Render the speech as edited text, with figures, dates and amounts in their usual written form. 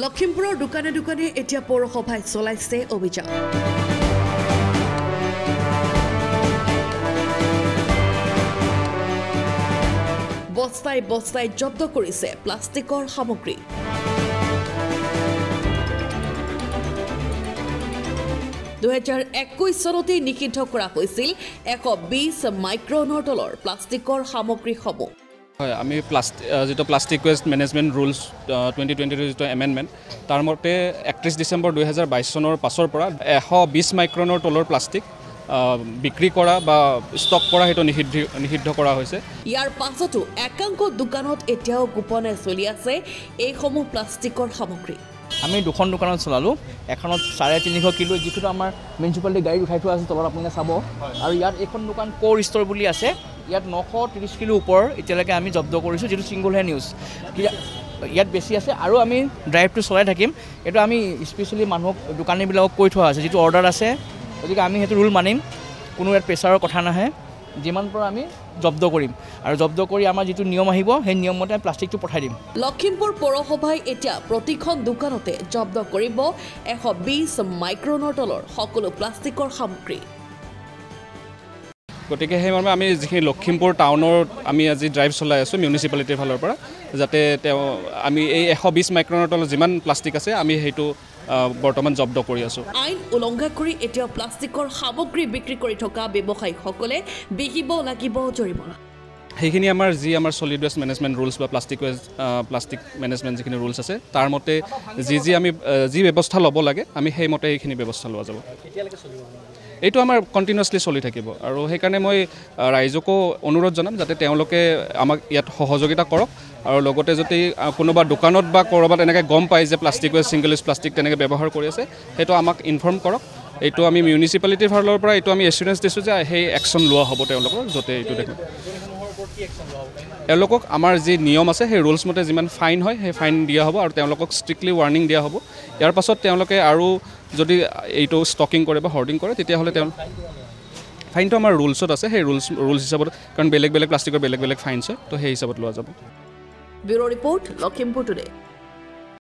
লখিমপুৰৰ দোকানে দোকানে এতিয়া পৌৰসভাই চলাইছে অভিযান। বস্তাই বস্তাই জব্দ কৰিছে প্লাষ্টিকৰ সামগ্ৰী। চনতে নিষিদ্ধ কৰা হৈছিল 120 মাইক্ৰনৰ তলৰ প্লাষ্টিকৰ সামগ্ৰীসমূহ। হয়, আমি যেটো প্লাষ্টিক ওয়েষ্ট মেনেজমেন্ট ৰুলছ 2022 যেটো এমেন্ডমেন্ট তাৰ মতে 31 ডিসেম্বৰ 2022 চনৰ পাছৰ পৰা 120 মাইক্ৰনৰ তলৰ প্লাষ্টিক বিক্ৰী কৰা বা ষ্টক কৰা হেতু নিষিদ্ধ কৰা হৈছে। ইয়াৰ পাছতো একাংশ দোকানত এতিয়াও গোপনে চলি আছে এই সমূহ প্লাষ্টিকৰ সামগ্ৰী। আমি দুখন দোকানত চলালো, এখনত 350 কিলো যিটো আমাৰ মিউনিচিপালিটি গাড়ী উঠাই থোৱা আছে তলত আপুনি চাব, আৰু ইয়াত এখন দোকান কোৰ ষ্টৰ বুলি আছে, ইয়াত 930 কিলো ওপৰ এতিয়ালৈকে আমি জব্দ কৰিছোঁ, যেটো সিঙ্গল হ্যান্ড ইউজ। ইয়াত বেছি আছে আৰু আমি ড্ৰাইভটো চলাই থাকিম। এইটো আমি স্পেচিয়েলি মানুহক দোকানীবিলাকক কৈ থোৱা আছে, যেটো অৰ্ডাৰ আছে, গতিকে আমি সেইটো ৰুল মানিম, কোনো ইয়াত প্ৰেছাৰৰ কথা নাহে, যিমান পৰা আমি জব্দ কৰিম আৰু জব্দ কৰি আমাৰ যেটো নিয়ম আহিব সেই নিয়ম মতে প্লাষ্টিকটো পঠাই দিম। লখিমপুৰ পৌৰসভাই এতিয়া প্ৰতিখন দোকানতে জব্দ কৰিব 120 মাইক্ৰনৰ তলৰ সকলো প্লাষ্টিকৰ সামগ্ৰী। গতিকে সেই মৰ্মে আমি যিখিনি লখিমপুৰ টাউনৰ আমি আজি ড্ৰাইভ চলাই আছোঁ মিউনিচিপালিটিৰ ফালৰ পৰা, যাতে আমি এই 120 মাইক্ৰনৰ তলৰ যিমান প্লাষ্টিক আছে আমি সেইটো বৰ্তমান জব্দ কৰি আছোঁ। আইন উলংঘা কৰি এতিয়া প্লাষ্টিকৰ সামগ্ৰী বিক্ৰী কৰি থকা ব্যৱসায়ীসকলে বিহিব লাগিব জৰিমনা। সেইখিনি আমাৰ সলিড ওয়েষ্ট মেনেজমেন্ট ৰুলছ বা প্লাষ্টিক মেনেজমেন্ট যিখিনি ৰুলছ আছে তাৰ মতে আমি যি ব্যৱস্থা ল'ব লাগে আমি সেই মতে এইখিনি ব্যৱস্থা লোৱা যাব। এইটো আমাৰ কণ্টিনিউৱাছলি চলি থাকিব আৰু সেইকাৰণে মই ৰাইজকো অনুৰোধ জনাম যাতে তেওঁলোকে আমাক ইয়াত সহযোগিতা কৰক, আৰু লগতে যদি কোনোবা দোকানত বা ক'ৰবাত এনেকৈ গম পায় যে plastic waste single use plastic তেনেকৈ ব্যৱহাৰ কৰি আছে, সেইটো আমাক ইনফৰ্ম কৰক। এইটো আমি মিউনিচিপালিটিৰ ফালৰ পৰা এইটো আমি এছুৰেঞ্চ দিছোঁ যে সেই একশ্যন লোৱা হ'ব তেওঁলোকৰ, য'তে এইটো দেখোঁ তেওঁলোকক আমাৰ যি নিয়ম আছে সেই ৰুলছ মতে যিমান ফাইন হয় সেই ফাইন দিয়া হ'ব আৰু তেওঁলোকক ষ্ট্ৰিক্টলি ৱাৰ্ণিং দিয়া হ'ব। ইয়াৰ পাছত তেওঁলোকে আৰু যদি এইটো ষ্টকিং কৰে বা হৰ্ডিং কৰে তেতিয়াহ'লে ফাইনটো আমাৰ ৰুলছত আছে, সেই ৰুলছ হিচাপত, কাৰণ বেলেগ বেলেগ প্লাষ্টিকৰ বেলেগ বেলেগ ফাইনছ হয়, তো সেই হিচাপত লোৱা যাব। Bureau' report, Lakhimpur today.